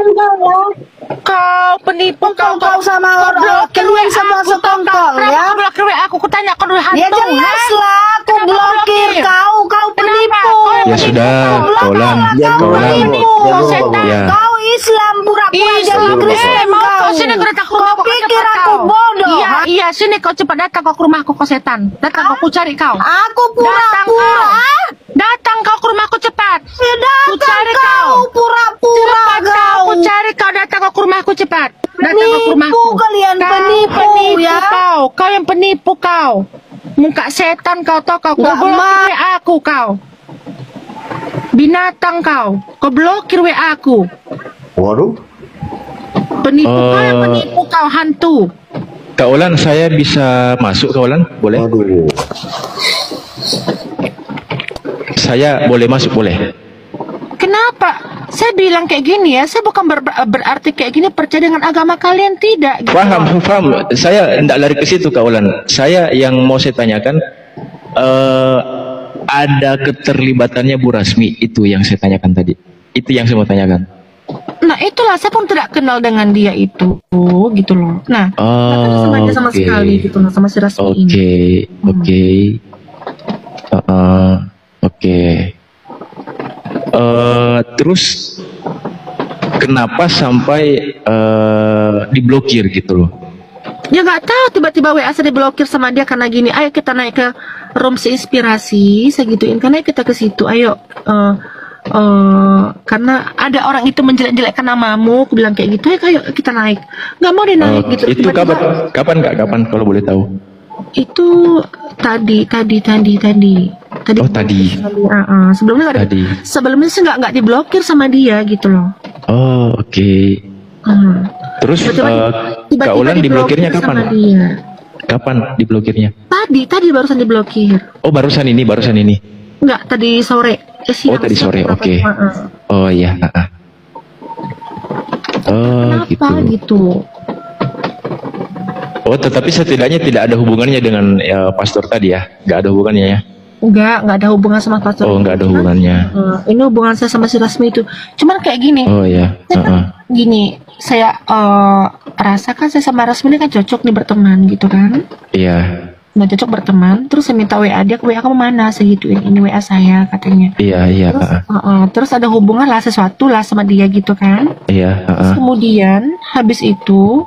Kau penipu kau sama orang blokir sama sekongkol ya. Kau blokir WA aku, kutanya kau dulu hantu. Ya jelaslah aku blokir kau penipu. Ya sudah, kaulan. Setan. Ya. Kau Islam pura-pura jadi Kristen kau. Sini kau datang ke rumahku. Kau pikir aku bodoh? Iya, sini kau cepat datang kau ke rumahku kau setan. Datang kau cari kau. Aku pura-pura. Datang kau ke rumahku cepat. Datang kau pura-pura kau. Aku cari kau, datang kau ke rumahku cepat. Datang kau ke rumahku. Kalian penipu ya. Kau yang penipu kau. Muka setan kau tau kau. Kau blokir WA aku kau. Binatang kau. Kau blokir WA aku. Waduh. Penipu kau yang penipu kau, hantu. Kak Olan, saya bisa masuk Kak Olan? Boleh? Aduh. Saya boleh masuk, boleh? Kenapa? Saya bilang kayak gini ya, saya bukan berarti kayak gini percaya dengan agama kalian, tidak. Gitu. Paham. Saya tidak lari ke situ Kak Olan. Saya yang mau saya tanyakan, ada keterlibatannya Bu Rasmi, itu yang saya tanyakan tadi. Itu yang saya mau tanyakan. Nah itulah, saya pun tidak kenal dengan dia itu, gitu loh. Nah, sama sekali gitu loh sama si Rasmi ini. Oke. Terus kenapa sampai diblokir gitu loh? Ya nggak tahu, tiba-tiba WA saya diblokir sama dia karena gini, ayo kita naik ke room inspirasi, saya gituin, karena kita ke situ, ayo, karena ada orang itu menjelek-jelekkan namamu, aku bilang kayak gitu, ayo kita naik, nggak mau dia naik gitu. Itu kapan Kak? Kapan kalau boleh tahu? Itu tadi. Oh tadi. Sebelumnya nggak ada, sebelumnya sih nggak diblokir sama dia gitu loh. Oh oke. Terus Kak Ulan diblokirnya kapan? Kapan diblokirnya? Tadi barusan diblokir. Oh barusan ini. Enggak, tadi sore. Oh tadi sore, oke. Oh iya. Oh gitu. Oh tetapi setidaknya tidak ada hubungannya dengan pastor tadi ya? Nggak ada hubungannya ya? Nggak ada hubungan sama pastor. Oh nggak ada hubungannya. Ini hubungan saya sama si Rasmi itu. Cuman kayak gini. Oh iya. Gini, saya rasakan saya sama Rasmi ini kan cocok nih berteman gitu kan? Iya. Nah cocok berteman, terus saya minta WA dia, WA kamu mana? Saya gituin, ini WA saya katanya. Iya. Terus ada hubungan lah sesuatu lah sama dia gitu kan? Iya. Terus kemudian habis itu,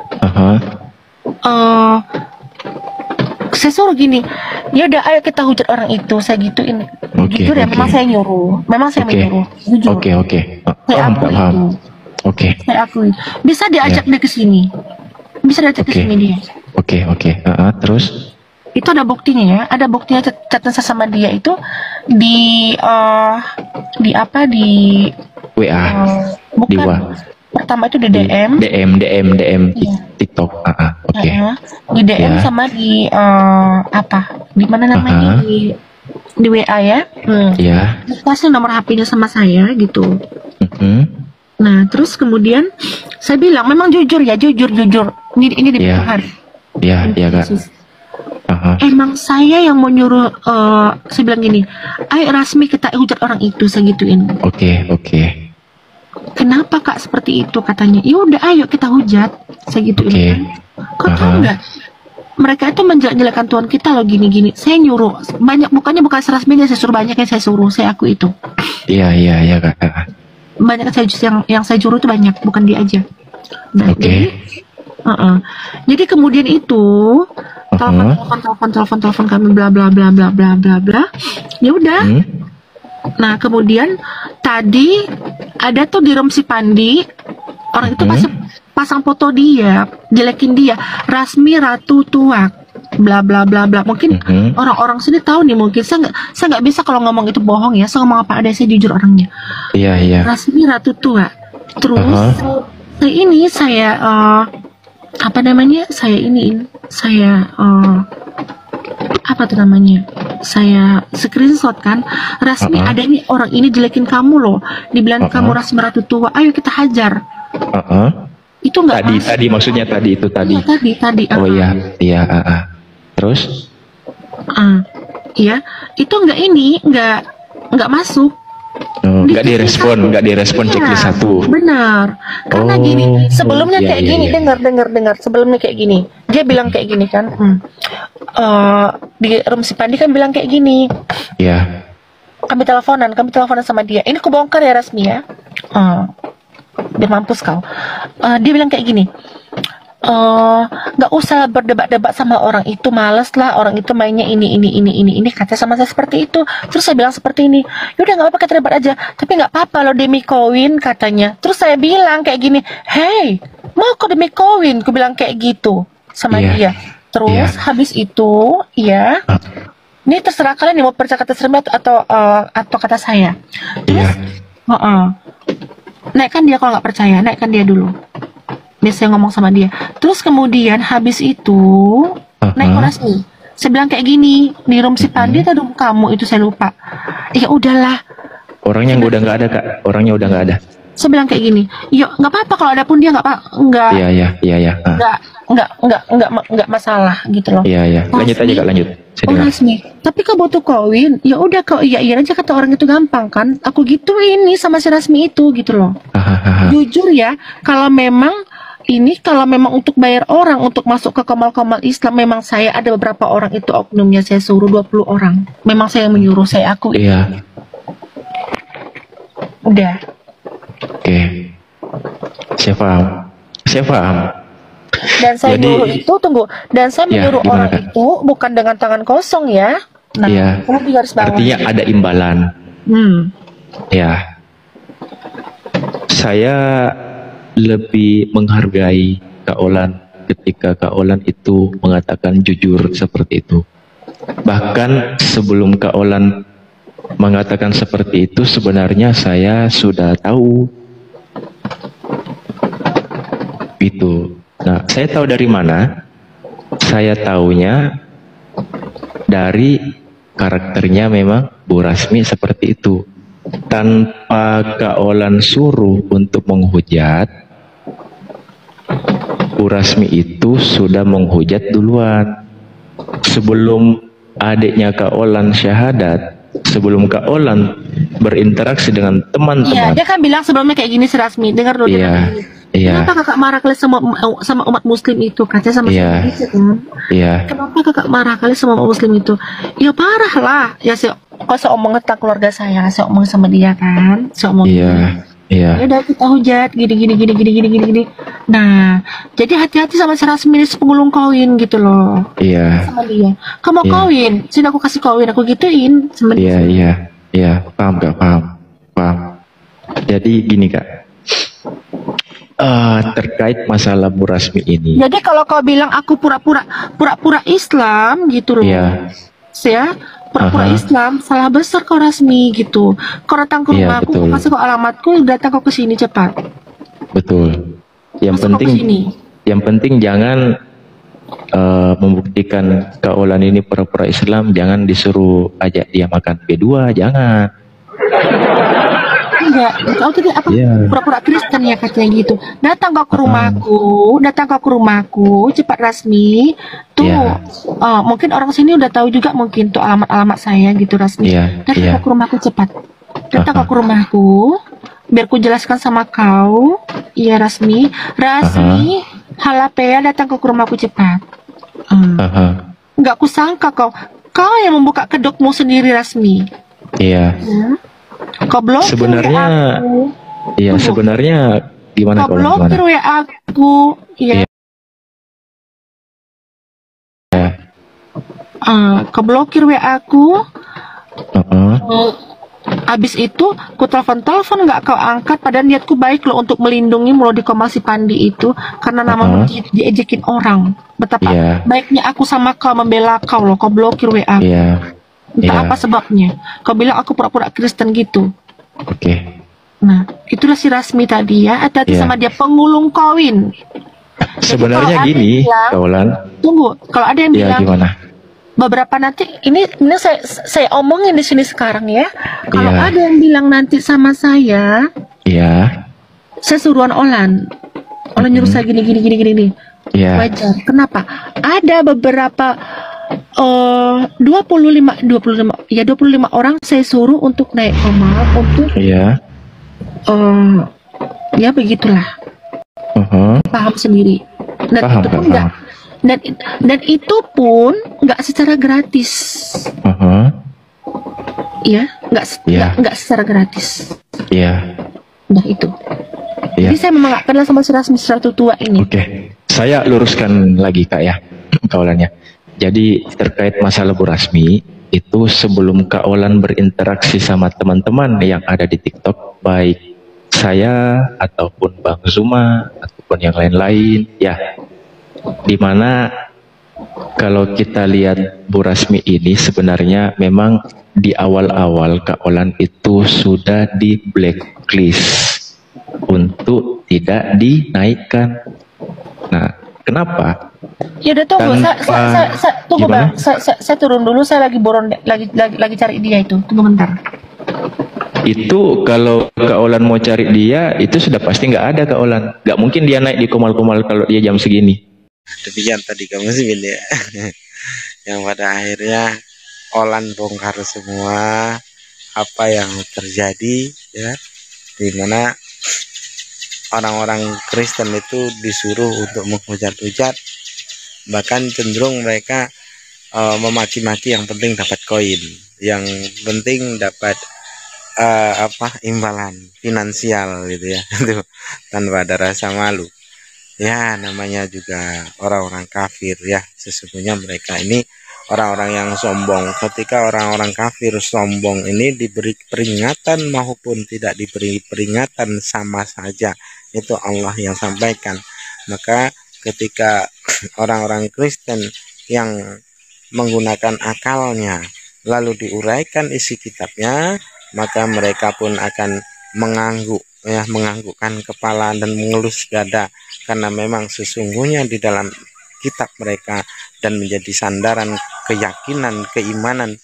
saya suruh gini, ya udah ayo kita hujat orang itu, saya gituin. Jujur ya, memang saya nyuruh, menyuruh. Jujur. Oke. Saya akui itu. Oke. Saya akui. Bisa diajak dia ke sini. Bisa diajak ke sini dia. Oke. Terus? Itu ada buktinya ya, ada buktinya catatan saya sama dia itu di WA. Bukan. Di WA. Pertama itu di DM. TikTok. Oke. Di DM sama di di mana namanya di WA ya. Iya. Kasih nomor HP-nya sama saya gitu. Nah terus kemudian saya bilang memang jujur. Ini di hari. Iya Kak. Emang saya yang mau nyuruh, saya bilang gini, ayo Rasmi kita hujat orang itu, saya gituin. Oke. Kenapa Kak seperti itu katanya? Ya udah ayo kita hujat, saya gituin. Kau tahu nggak? Mereka itu menjelek-jelekan Tuhan kita loh gini-gini. Saya nyuruh banyak, bukan Rasmi saya suruh, banyak yang saya suruh, saya aku itu. Iya Kak. Banyak yang saya suruh itu banyak, bukan dia aja. Nah, jadi kemudian itu telepon kami bla bla bla. Ya udah. Nah kemudian tadi ada tuh di room si Pandi orang itu pasang foto dia, jelekin dia, Rasmi Ratu Tuak, bla bla bla. Mungkin orang-orang sini tahu nih, mungkin saya nggak bisa kalau ngomong itu bohong ya. Saya ngomong apa ada, saya jujur orangnya. Iya. Rasmi Ratu Tuak. Terus saya apa namanya, saya screenshot kan, Rasmi ada nih orang ini jelekin kamu loh, dibilang kamu Rasmi Ratu Tua, ayo kita hajar. Itu enggak tadi maksudnya tadi itu tadi. Iya, tadi. Oh iya. Terus? Iya, itu enggak masuk. Nggak direspon checklist 1. Benar. Karena gini, sebelumnya kayak gini, dengar. Sebelumnya kayak gini. Dia bilang kayak gini kan. Di room si Pandi kan bilang kayak gini. Iya. Kami teleponan sama dia. Ini aku bongkar ya Rasmi ya. Biar mampus kau. Dia bilang kayak gini. Nggak usah berdebat-debat sama orang itu, males lah, orang itu mainnya ini kata sama saya seperti itu. Terus saya bilang seperti ini, yaudah nggak apa-apa kita debat aja, tapi nggak apa-apa lo demi koin katanya. Terus saya bilang kayak gini, hey mau kok demi koin, aku bilang kayak gitu sama dia. Terus habis itu ini terserah kalian nih mau percaya kata Sermi atau kata saya. Terus naikkan dia, kalau nggak percaya naikkan dia dulu. Biasanya ngomong sama dia. Terus kemudian habis itu naik ke Rasmi. Saya bilang kayak gini, di room si Pandi atau room kamu itu saya lupa. Ya udahlah. Orangnya udah nggak ada Kak. Orangnya udah nggak ada. Saya bilang kayak gini, yuk nggak apa-apa kalau ada pun dia nggak. Iya. Nggak masalah gitu loh. Iya. Lanjut aja Kak, lanjut. Rasmi, tapi kau butuh koin, ya udah kau iya aja kata orang itu, gampang kan? Aku gituin nih sama si Rasmi itu gitu loh. Jujur ya, kalau memang untuk bayar orang untuk masuk ke Komal-Komal Islam, memang saya ada beberapa orang itu oknumnya saya suruh 20 orang. Memang saya yang menyuruh, saya akui. Iya. Udah. Oke. Saya paham. Saya paham. Dan saya Jadi- nyuruh itu, tunggu. Dan saya Ya, menyuruh gimana, orang Kak? itu bukan dengan tangan kosong ya. Nah, Iya. perlu digarisbawahi. Artinya ada imbalan. Ya. Saya lebih menghargai Kak Olan ketika Kak Olan itu mengatakan jujur seperti itu. Bahkan sebelum Kak Olan mengatakan seperti itu, sebenarnya saya sudah tahu itu. Nah, saya tahu dari mana? Saya tahunya dari karakternya memang Bu Rasmi seperti itu. Tanpa Kak Olan suruh untuk menghujat, Bu Rasmi itu sudah menghujat duluan. Sebelum adiknya Kak Olan syahadat, sebelum Kak Olan berinteraksi dengan Iya, teman-teman. dia kan bilang sebelumnya kayak gini si Rasmi. Dengar dulu dia Iya, bilang gini. iya, Kenapa kakak marah kali sama umat muslim itu? Katanya sama Iya. saya gitu kan. iya, Kenapa kakak marah kali sama umat muslim itu? Ya parah lah. Ya saya omong tentang keluarga saya, saya omong sama dia kan. Saya omong. iya, iya, Ya udah kita hujat gini. Nah, jadi hati-hati sama si Rasmi ini pengulung koin gitu loh. iya, Sama dia. Kamu Iya. koin, sini aku kasih koin, aku gituin sama iya, dia. iya, iya, paham Kak, paham. Jadi gini Kak, terkait masalah Bu Rasmi ini, Jadi kalau kau bilang aku pura-pura Islam gitu loh. Iya. Saya pura-pura Aha. Islam, salah besar kau Rasmi gitu. Kau datang ke Iya, rumahku, betul. kau kasih kau alamatku, datang kau ke sini cepat. betul. Yang Masuk kau ke sini. penting jangan membuktikan Kak Olan ini pura-pura Islam, jangan disuruh ajak dia makan B2, jangan. Enggak, kau tadi apa? Iya. Pura-pura Kristen ya katanya gitu. Datang kau ke rumahku, cepat Rasmi. Tuh, Iya. mungkin orang sini udah tahu juga mungkin tuh alamat-alamat saya gitu Rasmi. Iya, Datang iya. kau ke rumahku cepat. Datang kau ke rumahku, biar ku jelaskan sama kau. Iya Rasmi, Halapea datang kau ke rumahku cepat. Aha. Nggak kusangka kau yang membuka kedokmu sendiri Rasmi. Iya. Ya. Kau blokir Sebenarnya, WA aku. iya Tunggu. sebenarnya gimana Kau Kak Olan, blokir gimana? WA aku. Iya. Iya. Kau blokir WA aku. Heeh. Abis itu ku telepon nggak kau angkat, padahal niatku baik loh untuk melindungi Melodi Komasi Pandi itu karena namamu diejekin orang. Betapa Iya. baiknya aku sama kau membela kau loh. Kau blokir WA. Iya. Entah Iya. apa sebabnya. Kau bilang aku pura-pura Kristen gitu. Oke. Nah, itulah si Rasmi tadi ya. Hati-hati Iya. sama dia, pengulung koin. Sebenarnya kalau ada gini, yang bilang- Kak Olan. Tunggu, kalau ada yang Iya, bilang gimana? beberapa nanti ini saya omongin di sini sekarang ya. Kalau Iya. ada yang bilang nanti sama saya Iya. suruhan Olan nyuruh saya gini. Iya. Wajar. Kenapa? Ada beberapa 25 orang saya suruh untuk naik komar untuk Iya. ya begitulah. Paham sendiri. Dan Paham, itu pun Kak, enggak dan itu pun nggak secara gratis. Ya, Iya. nggak secara gratis. Iya. Nah itu. Iya. Jadi saya memang nggak kenal sama si Rasmi Seratu tua ini. Oke. Saya luruskan lagi Kak ya, Kak Olannya. Jadi terkait masalah Bu Rasmi, itu sebelum Kak Olan berinteraksi sama teman-teman yang ada di TikTok, baik saya ataupun Bang Zuma ataupun yang lain-lain, ya, dimana kalau kita lihat Bu Rasmi ini sebenarnya memang di awal-awal Kak Olan itu sudah di blacklist untuk tidak dinaikkan. Nah, kenapa? Ya udah tunggu, Tanpa- saya tunggu Gimana? bang, saya turun dulu, saya lagi boron, lagi cari dia itu, tunggu bentar. Itu kalau Kak Olan mau cari dia, itu sudah pasti nggak ada Kak Olan. Nggak mungkin dia naik di Kumal-Kumal kalau dia jam segini. Demikian tadi kamu sih ya. Yang pada akhirnya Olan bongkar semua apa yang terjadi ya, dimana orang-orang Kristen itu disuruh untuk menghujat-hujat, bahkan cenderung mereka memaki-maki yang penting dapat koin, yang penting dapat imbalan finansial gitu ya, itu tanpa ada rasa malu. Ya, namanya juga orang-orang kafir ya. Sesungguhnya mereka ini orang-orang yang sombong. Ketika orang-orang kafir sombong ini diberi peringatan maupun tidak diberi peringatan sama saja. Itu Allah yang sampaikan. Maka ketika orang-orang Kristen yang menggunakan akalnya lalu diuraikan isi kitabnya, maka mereka pun akan mengangguk ya, menganggukkan kepala dan mengelus dada, karena memang sesungguhnya di dalam kitab mereka dan menjadi sandaran keyakinan, keimanan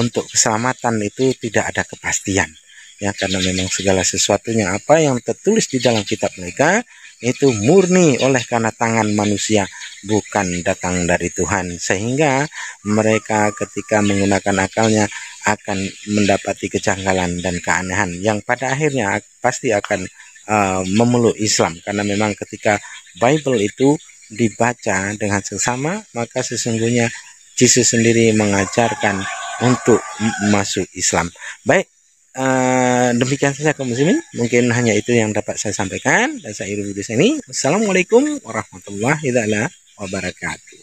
untuk keselamatan itu tidak ada kepastian ya, karena memang segala sesuatunya apa yang tertulis di dalam kitab mereka itu murni oleh karena tangan manusia, bukan datang dari Tuhan, sehingga mereka ketika menggunakan akalnya akan mendapati kejanggalan dan keanehan yang pada akhirnya pasti akan memeluk Islam, karena memang ketika Bible itu dibaca dengan seksama, maka sesungguhnya Yesus sendiri mengajarkan untuk masuk Islam. Baik, demikian saja kaum muslimin, mungkin hanya itu yang dapat saya sampaikan dan saya akhiri di sini. Assalamualaikum warahmatullahi wabarakatuh.